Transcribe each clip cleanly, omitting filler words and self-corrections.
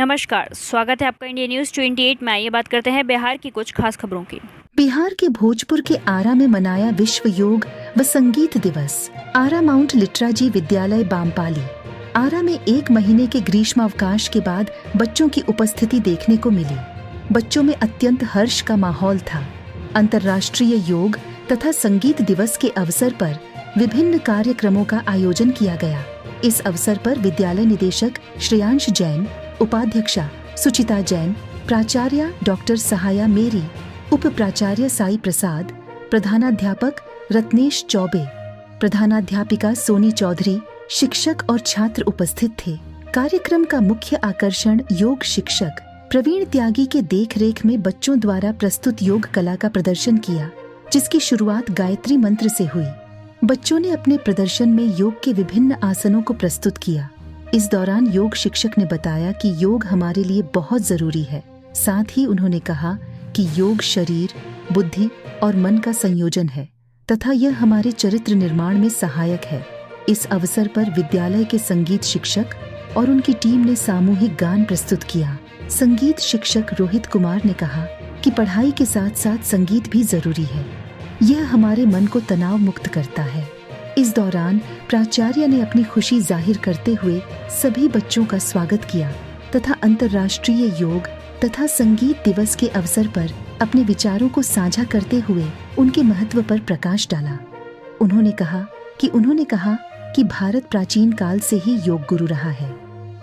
नमस्कार, स्वागत है आपका इंडिया न्यूज 28 में। आइए बात करते हैं बिहार की कुछ खास खबरों की। बिहार के भोजपुर के आरा में मनाया विश्व योग व संगीत दिवस। आरा माउंट लिटराजी विद्यालय बामपाली। आरा में 1 महीने के ग्रीष्मावकाश के बाद बच्चों की उपस्थिति देखने को मिली। बच्चों में अत्यंत हर्ष का माहौल था। अंतर्राष्ट्रीय योग तथा संगीत दिवस के अवसर पर विभिन्न कार्यक्रमों का आयोजन किया गया। इस अवसर पर विद्यालय निदेशक श्रेयांश जैन, उपाध्यक्षा सुचिता जैन, प्राचार्य डॉक्टर सहाया मेरी, उप प्राचार्य साई प्रसाद, प्रधानाध्यापक रत्नेश चौबे, प्रधानाध्यापिका सोनी चौधरी, शिक्षक और छात्र उपस्थित थे। कार्यक्रम का मुख्य आकर्षण योग शिक्षक प्रवीण त्यागी के देखरेख में बच्चों द्वारा प्रस्तुत योग कला का प्रदर्शन किया, जिसकी शुरुआत गायत्री मंत्र से हुई। बच्चों ने अपने प्रदर्शन में योग के विभिन्न आसनों को प्रस्तुत किया। इस दौरान योग शिक्षक ने बताया कि योग हमारे लिए बहुत जरूरी है। साथ ही उन्होंने कहा कि योग शरीर, बुद्धि और मन का संयोजन है तथा यह हमारे चरित्र निर्माण में सहायक है। इस अवसर पर विद्यालय के संगीत शिक्षक और उनकी टीम ने सामूहिक गान प्रस्तुत किया। संगीत शिक्षक रोहित कुमार ने कहा कि पढ़ाई के साथ साथ संगीत भी जरूरी है। यह हमारे मन को तनाव मुक्त करता है। इस दौरान प्राचार्य ने अपनी खुशी जाहिर करते हुए सभी बच्चों का स्वागत किया तथा अंतर्राष्ट्रीय योग तथा संगीत दिवस के अवसर पर अपने विचारों को साझा करते हुए उनके महत्व पर प्रकाश डाला। उन्होंने कहा कि भारत प्राचीन काल से ही योग गुरु रहा है।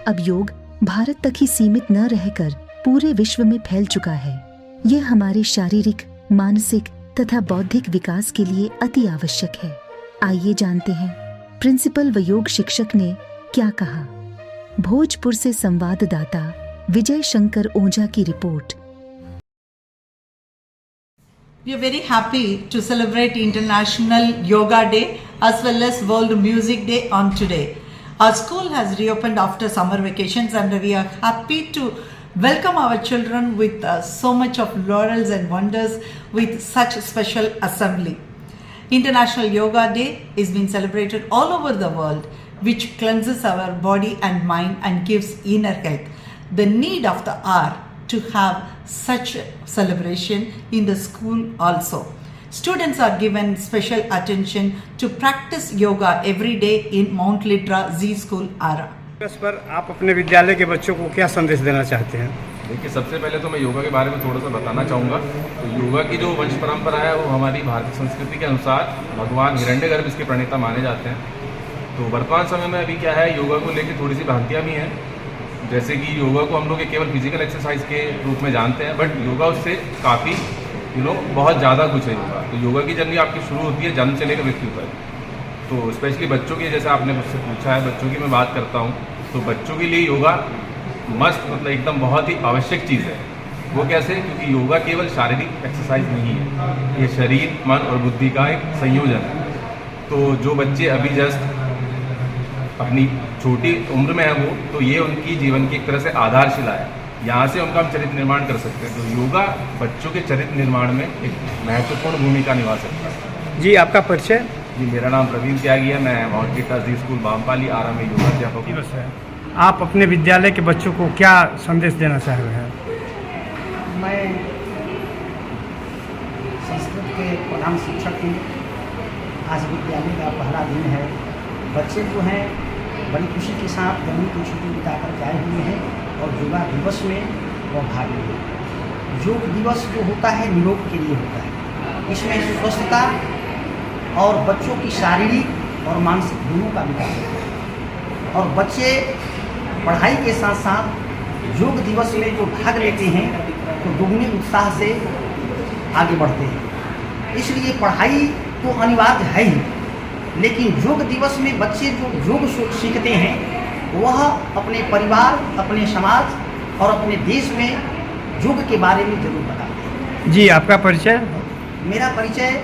अब योग भारत तक ही सीमित न रहकर पूरे विश्व में फैल चुका है। यह हमारे शारीरिक, मानसिक तथा बौद्धिक विकास के लिए अति आवश्यक है। आइए जानते हैं प्रिंसिपल व योग शिक्षक ने क्या कहा। भोजपुर से संवाददाता विजय शंकर ओझा की report. We are very happy to celebrate International Yoga Day as well as World Music Day on today. Our school has reopened after summer vacations and we are happy to welcome our children with so much of laurels and wonders with such special assembly. International Yoga Day is being celebrated all over the world, which cleanses our body and mind and gives inner health. The need of the hour to have such celebration in the school also. Students are given special attention to practice yoga every day in Mount Litra Z School, Ara. इस पर आप अपने विद्यालय के बच्चों को क्या संदेश देना चाहते हैं? देखिए, सबसे पहले तो मैं योगा के बारे में थोड़ा सा बताना चाहूँगा। तो योगा की जो वंश परंपरा है वो हमारी भारतीय संस्कृति के अनुसार भगवान हिरण्यगर्भ इसके प्रणेता माने जाते हैं। तो वर्तमान समय में अभी क्या है, योगा को लेकर थोड़ी सी भ्रांतियाँ भी हैं। जैसे कि योगा को हम लोग केवल फिजिकल एक्सरसाइज के रूप में जानते हैं, बट योगा उससे काफ़ी बहुत ज़्यादा कुछ है योगा। तो योगा की जर्नी आपकी शुरू होती है जन्म से लेकर मृत्यु तक। तो स्पेशली बच्चों की, जैसे आपने मुझसे पूछा है, बच्चों की मैं बात करता हूँ तो बच्चों के लिए योगा मस्त, मतलब एकदम बहुत ही आवश्यक चीज़ है। वो कैसे? क्योंकि योगा केवल शारीरिक एक्सरसाइज नहीं है, ये शरीर, मन और बुद्धि का एक संयोजन है। तो जो बच्चे अभी जस्ट अपनी छोटी उम्र में है वो, तो ये उनकी जीवन की एक तरह से आधारशिला है। यहाँ से उनका हम चरित्र निर्माण कर सकते हैं। तो योगा बच्चों के चरित्र निर्माण में एक महत्वपूर्ण भूमिका निभा सकता है। जी, आपका परिचय? जी, मेरा नाम प्रवीण त्यागी है। मैं mount Litera Zee school Bampali, आरा में योगा अध्यापक हूँ। आप अपने विद्यालय के बच्चों को क्या संदेश देना चाह रहे हैं? मैं संस्कृत के प्रधान शिक्षक हूँ। आज विद्यालय का पहला दिन है। बच्चे जो हैं बड़ी खुशी के साथ गर्मी की छुट्टी बिताकर के आए हुए हैं और योगा दिवस में वह भाग लिए। योग दिवस जो होता है निरोग के लिए होता है। इसमें स्वस्थता और बच्चों की शारीरिक और मानसिक दोनों का विकास होता है। और बच्चे पढ़ाई के साथ साथ योग दिवस में जो भाग लेते हैं तो दुगने उत्साह से आगे बढ़ते हैं। इसलिए पढ़ाई तो अनिवार्य है ही, लेकिन योग दिवस में बच्चे जो योग सीखते हैं वह अपने परिवार, अपने समाज और अपने देश में योग के बारे में जरूर बताते हैं। जी, आपका परिचय? मेरा परिचय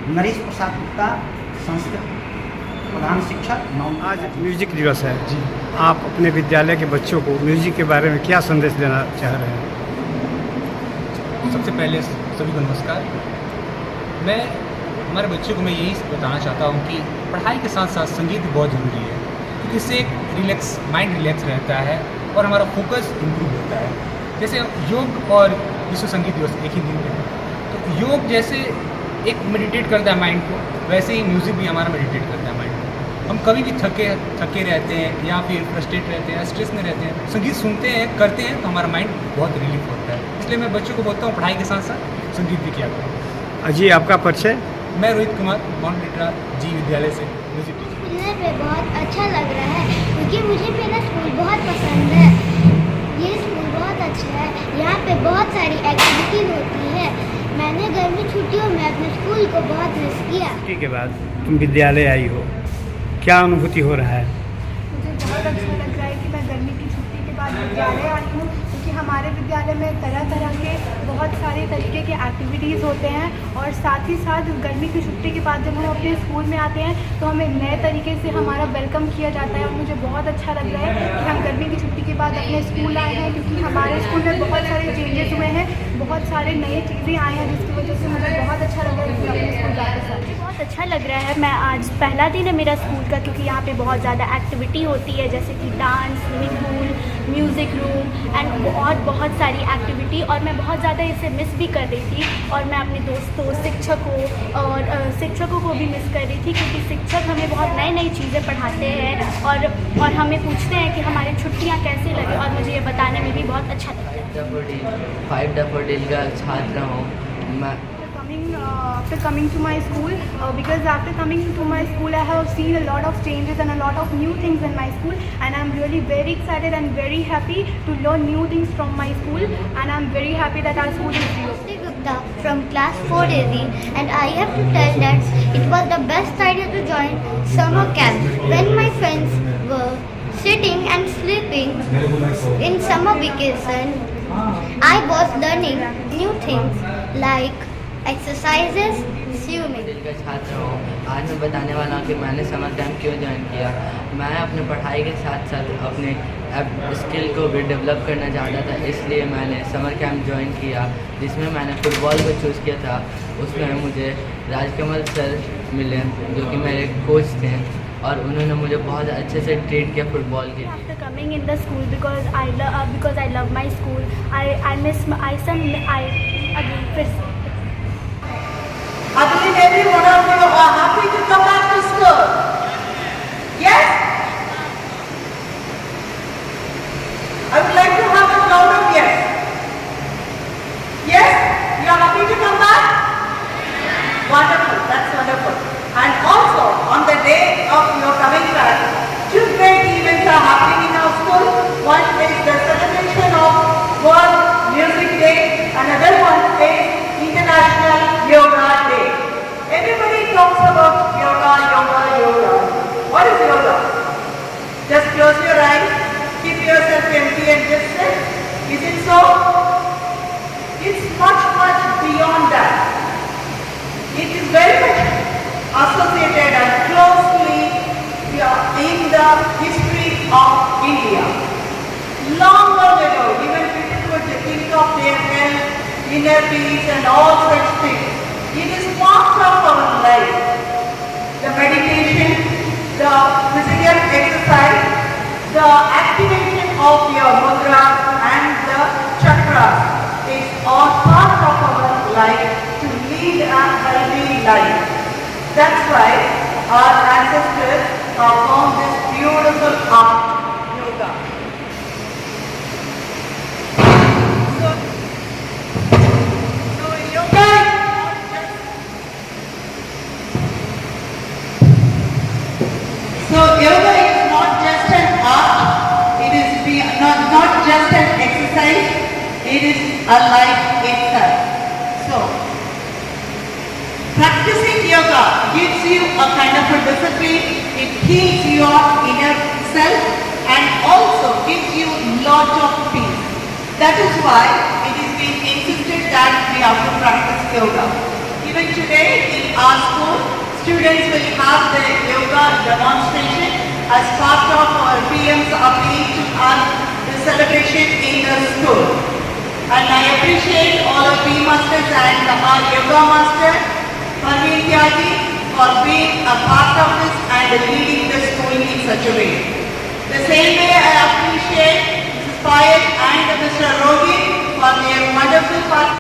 नरेश प्रसाद गुप्ता, संस्कृत प्रधान शिक्षक। आज म्यूजिक दिवस है जी, आप अपने विद्यालय के बच्चों को म्यूजिक के बारे में क्या संदेश देना चाह रहे हैं? सबसे पहले सभी को नमस्कार। मैं हमारे बच्चों को मैं यही बताना चाहता हूँ कि पढ़ाई के साथ साथ संगीत भी बहुत ज़रूरी है, क्योंकि इससे एक माइंड रिलैक्स रहता है और हमारा फोकस इम्प्रूव होता है। जैसे योग और विश्व संगीत दिवस एक ही दिन में है, तो योग जैसे एक मेडिटेट करता है माइंड को, वैसे ही म्यूज़िक भी हमारा मेडिटेट करता है माइंड को। हम कभी भी थके रहते हैं या फिर फ्रस्ट्रेट रहते हैं, स्ट्रेस में रहते हैं, संगीत सुनते हैं, करते हैं, तो हमारा माइंड बहुत रिलीफ होता है। इसलिए मैं बच्चों को बोलता हूँ पढ़ाई के साथ साथ संगीत भी किया करो। जी, आपका परिचय? मैं Rohit Kumar, mount Litera Zee विद्यालय से म्यूजिक टीचर। मुझे पे बहुत अच्छा लग रहा है क्योंकि मुझे मेरा स्कूल बहुत पसंद है। ये स्कूल बहुत अच्छा है, यहाँ पे बहुत सारी एक्टिविटीज होती है। मैंने गर्मी छुट्टियों में अपने स्कूल को बहुत मिस किया। छुट्टी के बाद तुम विद्यालय आई हो, क्या अनुभूति हो रहा है? मुझे बहुत अच्छा लग रहा है कि मैं गर्मी की छुट्टी के बाद विद्यालय आई हूँ, क्योंकि हमारे विद्यालय में तरह तरह के बहुत सारे तरीके के एक्टिविटीज़ होते हैं। और साथ ही साथ गर्मी की छुट्टी के बाद जब हम अपने स्कूल में आते हैं तो हमें नए तरीके से हमारा वेलकम किया जाता है। और मुझे बहुत अच्छा लग रहा है कि हम गर्मी की छुट्टी के बाद अपने स्कूल आए हैं, क्योंकि हमारे स्कूल में बहुत सारे चेंजेस हुए हैं, बहुत सारे नए चीज़ें आई हैं, जिसकी वजह से मुझे बहुत अच्छा लग रहा है कि मैं अपने स्कूल वापस आ रही हूँ। बहुत अच्छा लग रहा है। मैं आज पहला दिन है मेरा स्कूल का, क्योंकि यहाँ पे बहुत ज़्यादा एक्टिविटी होती है, जैसे कि dance, swimming pool, music room and और बहुत सारी एक्टिविटी। और मैं बहुत ज़्यादा इसे मिस भी कर रही थी, और मैं अपने दोस्तों, शिक्षकों को भी मिस कर रही थी, क्योंकि शिक्षक हमें बहुत नई नई चीज़ें पढ़ाते हैं और हमें पूछते हैं कि हमारी छुट्टियाँ कैसे लगे, और मुझे ये बताने में भी बहुत अच्छा लगता है। 5 डैफोडिल का छात्र हूँ मैं। After coming to my school, because after coming to my school I have seen a lot of changes and a lot of new things in my school, and I'm really very excited and very happy to learn new things from my school, and I'm very happy that our school is reopened. Gupta from class 4AZ, and I have to tell that it was the best idea to join summer camp when my friends were sitting and sleeping in summer vacation. I was learning new things like exercises, swimming. का छात्र हूँ। आज मैं बताने वाला हूँ कि मैंने समर कैंप क्यों ज्वाइन किया। मैं अपने पढ़ाई के साथ साथ अपने स्किल को भी डेवलप करना चाहता था, इसलिए मैंने समर कैंप ज्वाइन किया, जिसमें मैंने फुटबॉल को चूज़ किया था। उसमें मुझे राजकमल सर मिले, जो कि मेरे कोच थे, और उन्होंने मुझे बहुत अच्छे से ट्रीट किया फुटबॉल के लिए। After coming in the school, because I love my school, I miss again. I believe every one of you are happy to come back to school. Yes? I would like to have a round of yes. Yes? You are happy to come back? Wonderful. That's wonderful. And also, on the day of your coming back, 2 great events are happening in our school. One is the celebration of World Music Day, another one is International Yoga Day. Everybody talks about yoga, yoga, yoga. What is yoga? Just close your eyes, keep yourself empty and just sit. Is it so? It's much, much beyond that. It is very much associated and closely in the history of India. Long ago, even people could think of their health, inner peace and all such things. It is part of our life. The meditation, the physical exercise, the activation of your mudras and the chakras is all part of our life to lead a healthy life. That's why our ancestors have found this beautiful art, yoga. So yoga is not just an art, it is not just an exercise, it is a life itself. So, practicing yoga gives you a kind of a discipline, it heals your inner self and also gives you lot of peace. That is why it is being insisted that we have to practice yoga. Even today in our school, students will have the yoga demonstration as part of our PM's appeal to us the celebration in the school. And I appreciate all of P masters and our yoga master, Parveen Tyagi, for being a part of this and leading the school in such a way. The same way I appreciate Mr. Rohit for their wonderful participation.